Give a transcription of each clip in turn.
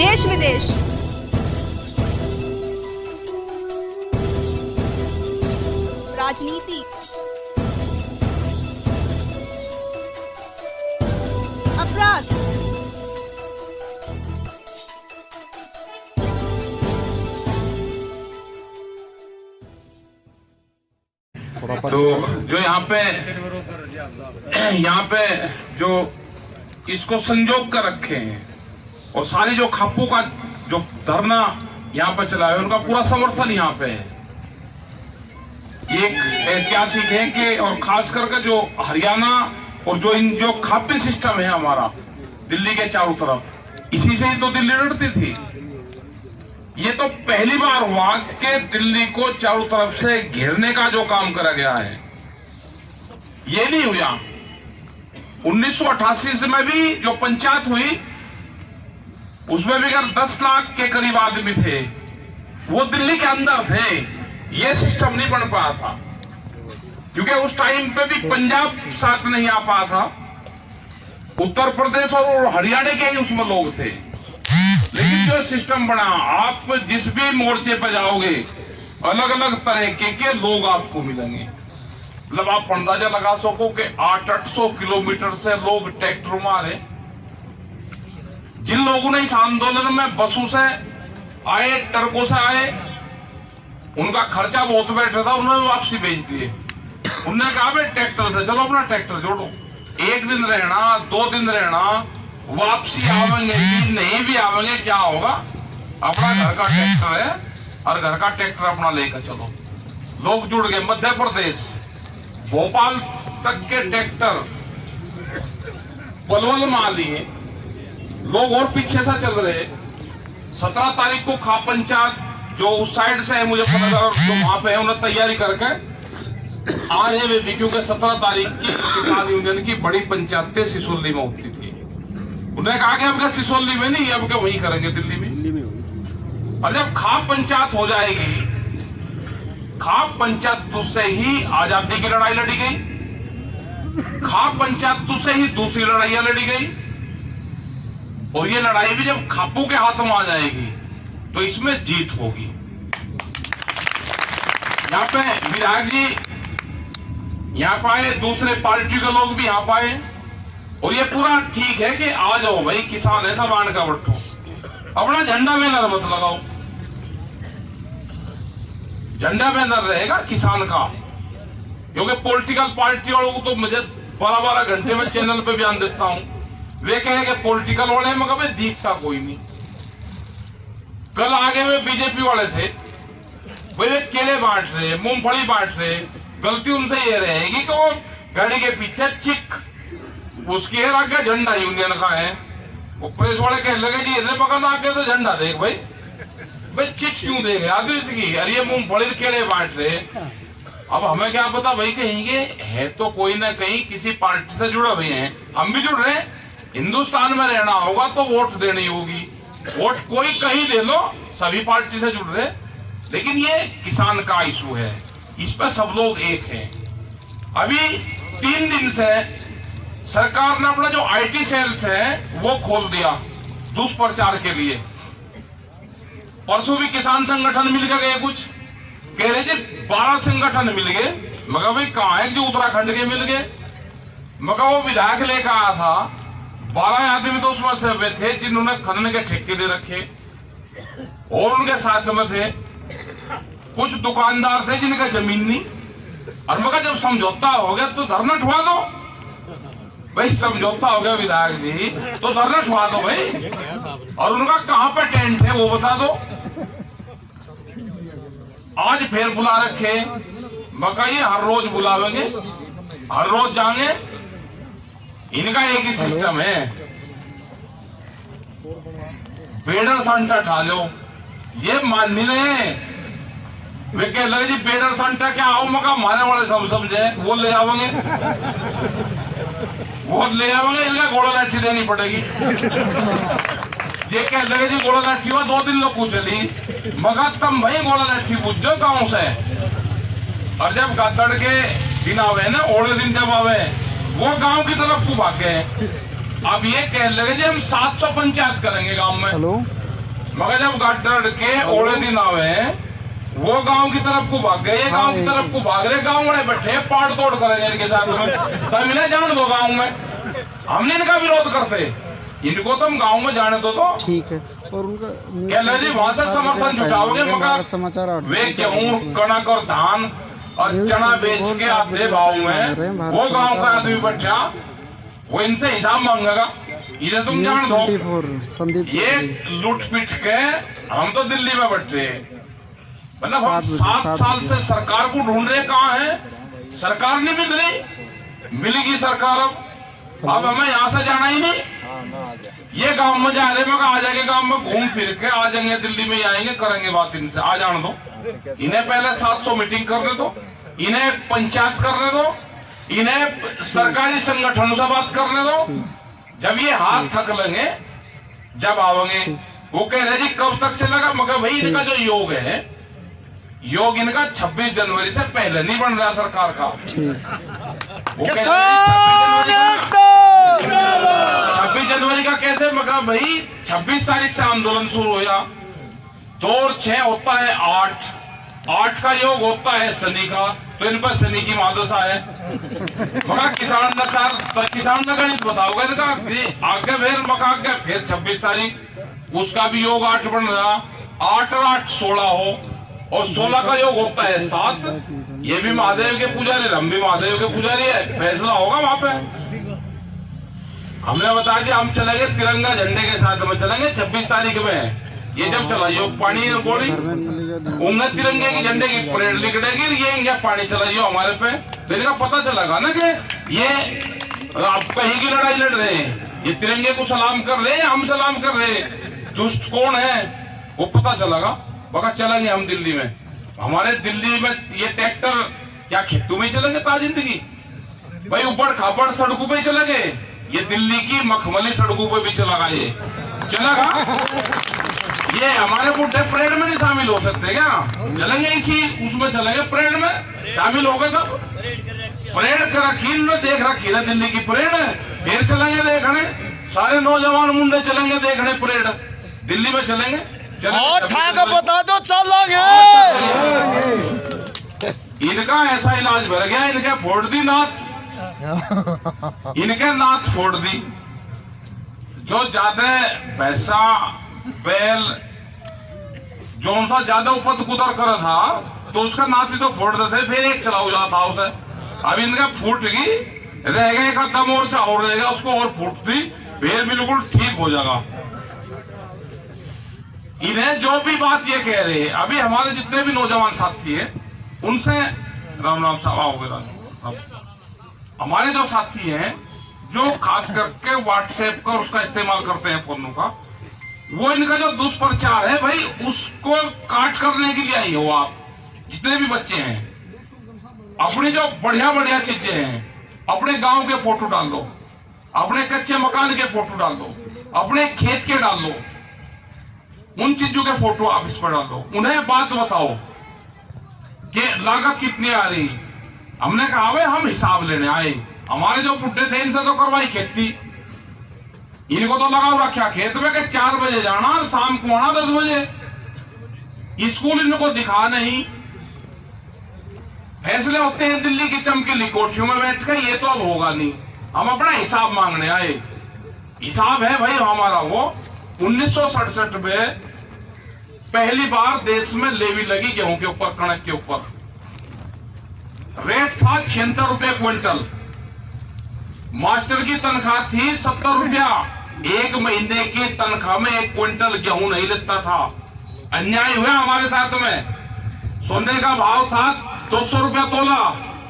देश विदेश, राजनीति, अपराध, तो जो यहाँ पे जो इसको संजोग कर रखे हैं और सारी जो खापों का जो धरना यहाँ पे चला है उनका पूरा समर्थन यहाँ पे है। ये ऐतिहासिक है कि और खास करके जो हरियाणा और जो खापी सिस्टम है हमारा दिल्ली के चारों तरफ, इसी से ही तो दिल्ली लड़ती थी। ये तो पहली बार हुआ कि दिल्ली को चारों तरफ से घेरने का जो काम करा गया है, ये नहीं हुआ। 1988 में भी जो पंचायत हुई उसमें भी अगर 10 लाख के करीब आदमी थे, वो दिल्ली के अंदर थे। ये सिस्टम नहीं बन पाया था क्योंकि उस टाइम पे भी पंजाब साथ नहीं आ पाया था, उत्तर प्रदेश और हरियाणा के ही उसमें लोग थे। लेकिन जो सिस्टम बना, आप जिस भी मोर्चे पर जाओगे अलग अलग तरह के लोग आपको मिलेंगे। मतलब आप अंदाजा लगा सको कि 800 किलोमीटर से लोग ट्रैक्टर में आ रहे। जिन लोगों ने इस आंदोलन में बसों से आए, ट्रकों से आए, उनका खर्चा बहुत बैठा था, उन्होंने वापसी भेज दिए। उन्होंने कहा भाई ट्रैक्टर से चलो, अपना ट्रैक्टर जोड़ो, 1 दिन रहना, 2 दिन रहना, वापसी आवेंगे नहीं भी आवेंगे, क्या होगा, अपना घर का ट्रैक्टर है और घर का ट्रैक्टर अपना लेकर चलो। लोग जुड़ गए। मध्य प्रदेश भोपाल तक के ट्रैक्टर पलवल में आ लिए, लोग और पीछे से चल रहे। 17 तारीख को खाप पंचायत जो उस साइड से है, मुझे पता जो वहां पे है, उन्हें तैयारी करके आ रहे वे भी, क्योंकि 17 तारीख की किसान यूनियन की बड़ी पंचायत सिसोली में होती थी। उन्होंने कहा कि अब सिसोली में नहीं, अब क्या वही करेंगे दिल्ली में। और जब खाप पंचायत हो जाएगी, खाप पंचायत से ही आजादी की लड़ाई लड़ी गई, खाप पंचायत से ही दूसरी लड़ाइयां लड़ी गई, और ये लड़ाई भी जब खापों के हाथों में आ जाएगी तो इसमें जीत होगी। यहाँ पे विधायक जी यहाँ पाए, दूसरे पार्टी के लोग भी यहाँ पाए, और ये पूरा ठीक है कि आ जाओ भाई, किसान है सब आण का बट्टो, अपना झंडा बैनर मत लगाओ। झंडा बैनर रहेगा किसान का, क्योंकि पॉलिटिकल पार्टी वालों को तो मुझे 12-12 घंटे में चैनल पे बयान देता हूं, वे कहेंगे पॉलिटिकल वाले, मगर भाई दिखता कोई नहीं। कल आगे में बीजेपी वाले थे, वे केले बांट रहे, मूंगफली बांट रहे। गलती उनसे ये रहेगी कि वो गाड़ी के पीछे चिक उसकी आगे झंडा यूनियन का है। वो प्रेस वाले कहने लगे जी इन्हें पकड़ना आके तो झंडा देख भाई, भाई चिट क्यों देंगे आदमी इसकी, अरे ये मूंगफली केले बांट रहे। अब हमें क्या पता भाई, कहेंगे है तो कोई ना कहीं किसी पार्टी से जुड़े हुए हैं, हम भी जुड़ रहे हैं। हिंदुस्तान में रहना होगा तो वोट देनी होगी, वोट कोई कहीं दे लो, सभी पार्टी से जुड़ रहे। लेकिन ये किसान का इशू है, इस पर सब लोग एक हैं। अभी 3 दिन से सरकार ने अपना जो IT सेल है वो खोल दिया दुष्प्रचार के लिए। परसों भी किसान संगठन मिल गए, कुछ कह रहे थे 12 संगठन मिल गए, मगर भाई कहाँ है जो उत्तराखंड के मिल गए। मगर वो विधायक लेकर आया था, 12 आदमी तो उसमें से वे थे जिन्होंने खनन के ठेके दे रखे, और उनके साथ में थे कुछ दुकानदार थे जिनका जमीन नहीं। और मगर जब समझौता हो गया तो धरना ठुआ दो भाई, समझौता हो गया विधायक जी तो धरना ठुआ दो भाई, और उनका कहां पे टेंट है वो बता दो। आज फिर बुला रखे, मगर ये हर रोज बुलावेंगे, हर रोज जाएंगे। इनका एक ही सिस्टम है, बेडर संटा ठा लो, ये माननी नहीं। वे कह लगे जी बेडर संटा क्या आओ, मका मारने वाले सब समझे, वो ले आवेंगे, वो ले आवेंगे, इनका घोड़ा लाठी देनी पड़ेगी। ये कह लगे जी घोड़ा लाठी हुआ 2 दिन लोग पूछली, मगर तुम भाई घोड़ा लाठी पूछ जाओ गाँव से। और जब गादड़ के दिन आवे ना, ओढ़े दिन जब आवे, वो गांव की तरफ को भागे। अब ये कह लगे जी हम 700 पंचायत करेंगे गांव में। मगर जब गड्ढर के ओले दिन आवे वो गांव की तरफ को भाग गए, ये गांव की तरफ को भाग रहे, गांव वाले बैठे पाड़ तोड़ करेंगे इनके साथ में, तब इन्हें जान दो गांव में, हमने इनका विरोध करते, इनको तुम गांव में जाने दो। तो ठीक है। और उनका क्या जी वहां से समर्थन जुटाओगे, मगर समाचार वे गेहूं कणक और धान और चना बेच के आते भाव में वो गांव का आदमी बैठा वो इनसे हिसाब मांगेगा, इसे तुम जान दो। संदीप ये लूट पीट के हम तो दिल्ली में बैठे, मतलब हम 7 साल से सरकार को ढूंढ रहे, कहाँ है सरकार, नहीं मिल रही, मिलेगी सरकार अब हमें यहाँ से जाना ही नहीं, ये गांव में जा रहे, मगर आ जाएंगे गांव में घूम फिर के आ जाएंगे, दिल्ली में आएंगे, करेंगे बात इनसे, आ जाने दो इन्हें, पहले 700 मीटिंग करने दो, इन्हें पंचायत करने दो, इन्हें सरकारी संगठनों से बात करने दो, जब ये हाथ थक लेंगे जब आओगे। वो कह रहे जी कब तक चलेगा, मगर भाई इनका जो योग है, योग इनका 26 जनवरी से पहले नहीं बन रहा सरकार का। वो 26 जनवरी का कैसे, मगर भाई 26 तारीख से आंदोलन शुरू हो जा, 2 और 6 होता है 8 का योग होता है शनि का, तो इन पर शनि की महादशा है, मगर किसान का गणित बताओगे इनका आगे फिर 26 तारीख उसका भी योग 8 बन रहा, 8 और 8 16 हो, और 16 का योग होता है 7, ये भी महादेव के पुजारी, हम भी महादेव के पुजारी है, फैसला होगा वहां पे। हमने बताया कि हम चलेंगे तिरंगा झंडे के साथ में चलेंगे 26 तारीख में, ये जब चलाइयो पानी गोली उंगली तिरंगे की झंडे की परेड निकलेगी, ये इंडिया पानी चलाइयो हमारे पे, तो इनका पता चलेगा ना कि ये आप कहीं की लड़ाई लड़ रहे हैं, ये तिरंगे को सलाम कर रहे हैं, हम सलाम कर रहे हैं, दुष्ट कौन है वो पता चलेगा। मगर चलेंगे हम दिल्ली में, हमारे दिल्ली में ये ट्रैक्टर क्या खेतों में चलेंगे ता जिंदगी, भाई ऊपर खापड़ सड़कों पे चलेंगे, ये दिल्ली की मखमली सड़कों पे भी चलेगा, ये चलेगा, ये हमारे बुढ़े परेड में नहीं शामिल हो सकते क्या, चलेंगे इसी उसमें चलेंगे, परेड में शामिल हो गए सब, परेड कर रखी देख रखी ना दिल्ली की परेड, फिर चलेंगे देखने, सारे नौजवान मुंडे चलेंगे देखने परेड, दिल्ली में चलेंगे, बता दो चलेंगे। इनका ऐसा इलाज भर गया, इनके फोड़ दी नाथ, इनके नाथ फोड़ दी, जो ज्यादा भैंसा बैल जो सा ज्यादा उपद कुदर कर था तो उसका नाथ भी तो फोड़ देते, फिर एक चला हो जाता उसे, अब इनका फूट गई रह गए का दम और चाह रहेगा, उसको और फूटती फिर बिल्कुल ठीक हो जाएगा। इन्हें जो भी बात ये कह रहे हैं, अभी हमारे जितने भी नौजवान साथी हैं उनसे राम राम साहब आओगे, हमारे जो साथी हैं जो खास करके व्हाट्सएप का उसका इस्तेमाल करते हैं फोनों का, वो इनका जो दुष्प्रचार है भाई उसको काट करने के लिए आई हो आप, जितने भी बच्चे हैं अपनी जो बढ़िया बढ़िया चीजें हैं, अपने गांव के फोटो डाल लो, अपने कच्चे मकान के फोटो डाल लो, अपने खेत के डाल लो, उन चीजों के फोटो आप इस पर डाल दो, उन्हें बात बताओ कि लागत कितनी आ रही। हमने कहा भाई हम हिसाब लेने आए, हमारे जो बुढ़े थे इनसे तो करवाई खेती, इनको तो लगाओ रखा खेत में कि 4 बजे जाना और शाम को आना 10 बजे, स्कूल इनको दिखा नहीं, फैसले होते हैं दिल्ली की चमकीली कोठियों में बैठ कर, ये तो अब होगा नहीं, हम अपना हिसाब मांगने आए। हिसाब है भाई हमारा वो 1967 में पहली बार देश में लेवी लगी गेहूं के ऊपर, कणक के ऊपर, रेट था 76 रुपए क्विंटल, मास्टर की तनख्वाह थी 70 रुपया, 1 महीने की तनख्वाह में 1 क्विंटल गेहूं नहीं लेता था। अन्याय हुआ हमारे साथ में, सोने का भाव था 200 रुपया तोला,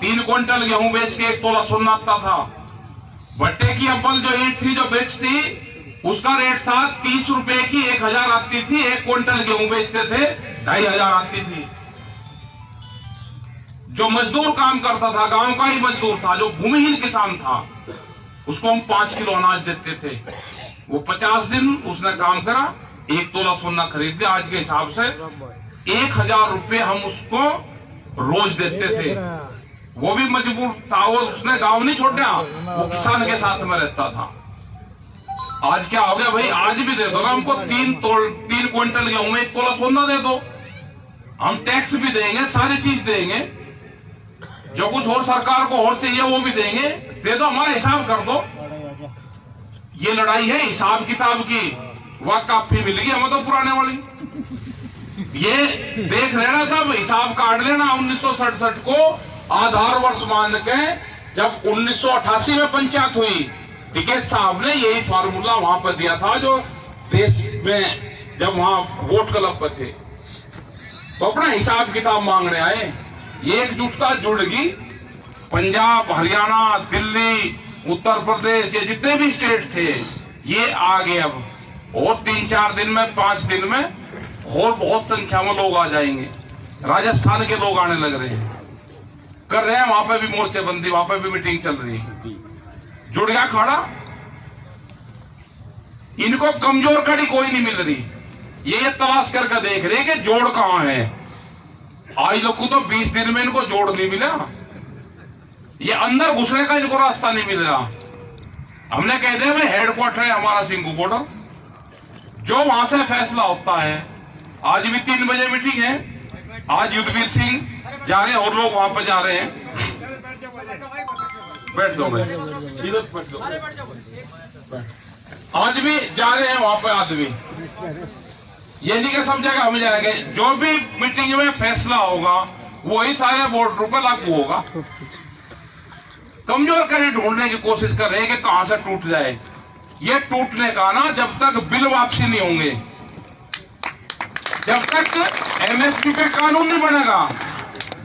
3 क्विंटल गेहूं बेच के 1 तोला सोना आता था। भट्टे की अब्बल जो ईंट थी जो बेचती उसका रेट था 30 रुपए की 1000 आती थी, 1 क्विंटल गेहूं बेचते थे 2500 आती थी। जो मजदूर काम करता था, गांव का ही मजदूर था, जो भूमिहीन किसान था, उसको हम 5 किलो अनाज देते थे, वो 50 दिन उसने काम करा, 1 तोला सोना खरीद दिया, आज के हिसाब से 1000 रुपए हम उसको रोज देते थे। वो भी मजबूर था, वो उसने गांव नहीं छोड़ा, वो किसान के साथ में रहता था। आज क्या हो गया भाई, आज भी दे दो ना हमको 3 क्विंटल गेहूं में 1 तोला सोना दे दो, हम टैक्स भी देंगे, सारी चीज देंगे, जो कुछ और सरकार को और चाहिए वो भी देंगे, दे दो, हमारा हिसाब कर दो। ये लड़ाई है हिसाब किताब की, वह काफी मिल गई हमें तो पुराने वाली। ये देख लेना सब, हिसाब काट लेना। 1967 को आधार वर्ष मान के जब 1988 में पंचायत हुई, टिकैत साहब ने यही फार्मूला वहां पर दिया था, जो देश में जब वहां वोट क्लब पर थे तो अपना हिसाब किताब मांगने आए। ये एकजुटता जुड़गी, पंजाब, हरियाणा, दिल्ली, उत्तर प्रदेश, ये जितने भी स्टेट थे ये आगे अब, और 3-4 दिन में 5 दिन में और बहुत संख्या में लोग आ जाएंगे। राजस्थान के लोग आने लग रहे हैं, कर रहे हैं, वहां पे भी मोर्चेबंदी, वहां पे भी मीटिंग चल रही है। जुड़ गया खड़ा, इनको कमजोर कड़ी कोई नहीं मिल रही, ये तलाश करके देख रहे कि जोड़ कहां है। आज लोग को तो 20 दिन में इनको जोड़ नहीं मिला, ये अंदर घुसने का इनको रास्ता नहीं मिल रहा। हमने कह दिया भाई हेडक्वार्टर है हमारा सिंगू बॉर्डर, जो वहां से फैसला होता है। आज भी 3 बजे मीटिंग है, आज युद्धवीर सिंह जा रहे हैं और लोग वहां पर जा रहे हैं। बैठ दो भाई, बैठ दो। आज भी जा रहे हैं वहां पर आदमी, ये नहीं कि सब जगह हम जाएंगे, जो भी मीटिंग में फैसला होगा वही सारे बॉर्डर पर लागू होगा। कमजोर कड़ी ढूंढने की कोशिश कर रहे हैं कि कहां से टूट जाए। ये टूटने का ना, जब तक बिल वापसी नहीं होंगे, जब तक एमएसपी पे कानून नहीं बनेगा।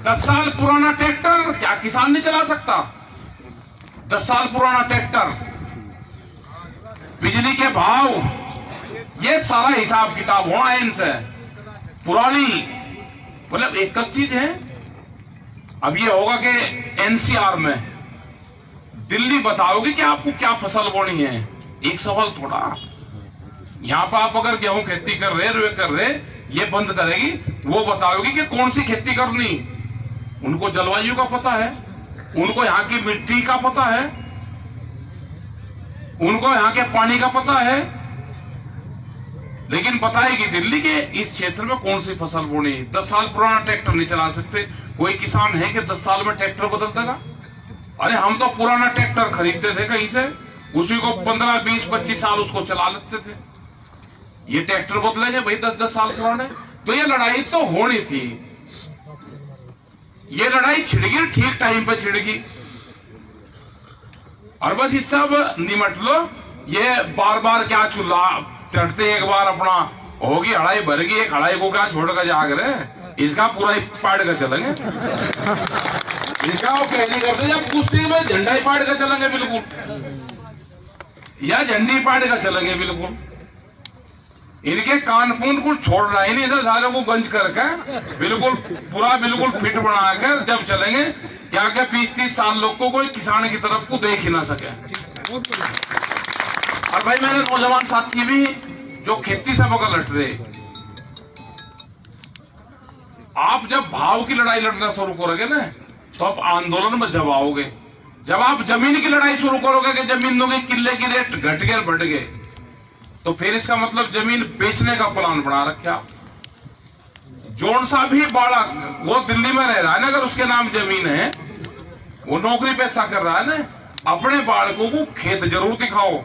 10 साल पुराना ट्रैक्टर क्या किसान नहीं चला सकता? 10 साल पुराना ट्रैक्टर, बिजली के भाव, ये सारा हिसाब किताब होना इनसे। पुरानी मतलब एक चीज है, अब ये होगा कि एनसीआर में दिल्ली बताओगे कि आपको क्या फसल बोनी है, एक सवाल थोड़ा। यहां पर आप अगर गेहूं खेती कर रहे, रुए कर रहे, ये बंद करेगी, वो बताओगी कि कौन सी खेती करनी। उनको जलवायु का पता है, उनको यहाँ की मिट्टी का पता है, उनको यहाँ के पानी का पता है, लेकिन बताएगी दिल्ली के इस क्षेत्र में कौन सी फसल बोनी। 10 साल पुराना ट्रैक्टर नहीं चला सकते। कोई किसान है कि 10 साल में ट्रैक्टर बदल देगा? अरे हम तो पुराना ट्रैक्टर खरीदते थे कहीं से, उसी को 15, 20, 25 साल उसको चला लेते थे। ये ट्रैक्टर बदलेंगे भाई 10-10 साल पुराने? तो ये लड़ाई तो होनी थी, ये लड़ाई छिड़गी, ठीक टाइम पे छिड़गी, और बस इस सब निमट लो। ये बार बार क्या चूल्हा चढ़ते, एक बार अपना होगी हड़ाई भर गई, एक हड़ाई को क्या छोड़कर जाग रहे, इसका पूरा ही पाड़ कर चलेंगे। इसका वो कह नहीं करते जब कुश्ती में झंडा ही पाड़ कर चलेंगे बिल्कुल, या झंडी पाड़ कर चलेंगे बिल्कुल। इनके कानपून को छोड़ना ही नहीं, इधर सारे को गंज करके बिल्कुल पूरा बिल्कुल फिट बनाकर जब चलेंगे, क्या क्या 20-30 साल लोग को कोई किसान की तरफ को देख ही ना सके। और भाई मेरे नौजवान साथी भी जो खेती से बगल लट रहे, आप जब भाव की लड़ाई लड़ना शुरू करोगे ना, तो आप आंदोलन में जब आओगे। जब आप जमीन की लड़ाई शुरू करोगे कि जमीनों के किले की रेट घट गए बढ़ गए, तो फिर इसका मतलब जमीन बेचने का प्लान बना रखा। जोन सा भी बालक वो दिल्ली में रह रहा है ना, अगर उसके नाम जमीन है, वो नौकरी पैसा कर रहा है ना, अपने बालकों को खेत जरूर दिखाओ।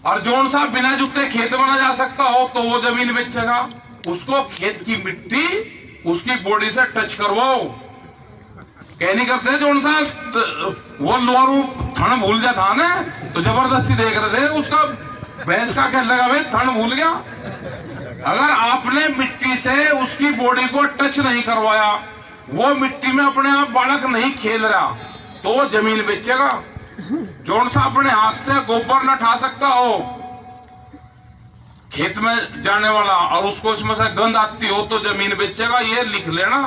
और जोन सा बिना जुते खेत बना जा सकता हो तो वो जमीन बेचेगा, उसको खेत की मिट्टी उसकी बॉडी से टच करवाओ। कह नहीं करते जोन सा वो लोरू थन भूल जा था ना, तो जबरदस्ती देख रहे थे, उसका भैंस का क्या लगा भाई, थन भूल गया। अगर आपने मिट्टी से उसकी बॉडी को टच नहीं करवाया, वो मिट्टी में अपने आप बालक नहीं खेल रहा, तो वो जमीन बेचेगा। जोन सा अपने हाथ से गोबर न उठा सकता हो खेत में जाने वाला, और उसको इसमें से गंद आती हो, तो जमीन बेचेगा। ये लिख लेना।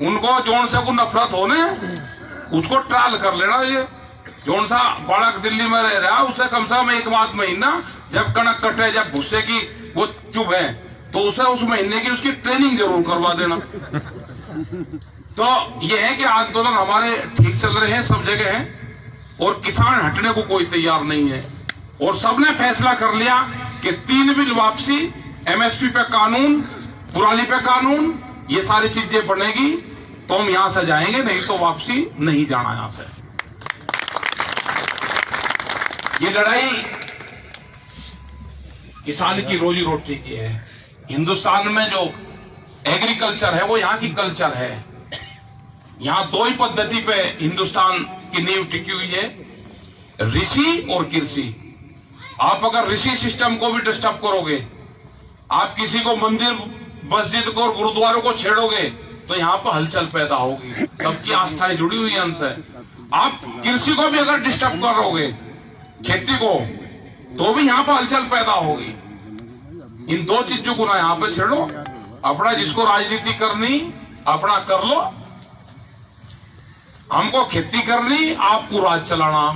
उनको जोन से को नफरत हो ने, उसको ट्रायल कर लेना। ये जोन सा बालक दिल्ली में रह रहा, उसे कम से कम 1 महीना जब कणक कटे, जब भुस्से की वो चुभ है, तो उसे उस महीने की उसकी ट्रेनिंग जरूर करवा देना। तो ये है कि आंदोलन हमारे ठीक चल रहे हैं, सब जगह है, और किसान हटने को कोई तैयार नहीं है। और सबने फैसला कर लिया कि 3 बिल वापसी, एमएसपी पे कानून, पुरानी पे कानून, ये सारी चीजें बनेगी तो हम यहां से जाएंगे, नहीं तो वापसी नहीं जाना यहां से। ये लड़ाई किसान की रोजी रोटी की है। हिंदुस्तान में जो एग्रीकल्चर है वो यहाँ की कल्चर है। यहाँ 2 ही पद्धति पे हिंदुस्तान की नींव टिकी हुई है, ऋषि और कृषि। आप अगर ऋषि सिस्टम को भी डिस्टर्ब करोगे, आप किसी को मंदिर मस्जिद को और गुरुद्वारों को छेड़ोगे तो यहाँ पर हलचल पैदा होगी, सबकी आस्थाएं जुड़ी हुई है उनसे। आप कृषि को भी अगर डिस्टर्ब करोगे, खेती को, तो भी यहाँ पर हलचल पैदा होगी। इन 2 चीजों को ना यहाँ पे छेड़ो। अपना जिसको राजनीति करनी अपना कर लो, हमको खेती करनी, आपको राज चलाना,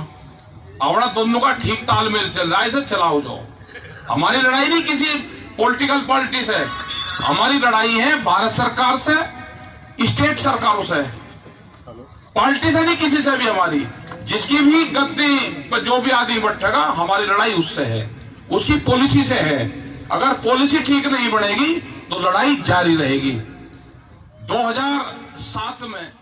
अपना दोनों का ठीक तालमेल चल रहा है, इसे चलाओ जाओ। हमारी लड़ाई नहीं किसी पॉलिटिकल पार्टी से, हमारी लड़ाई है भारत सरकार से, स्टेट सरकारों से, पार्टी से नहीं, किसी से भी। हमारी जिसकी भी गद्दी पर जो भी आदमी बैठेगा, हमारी लड़ाई उससे है, उसकी पॉलिसी से है। अगर पॉलिसी ठीक नहीं बनेगी तो लड़ाई जारी रहेगी। 2007 में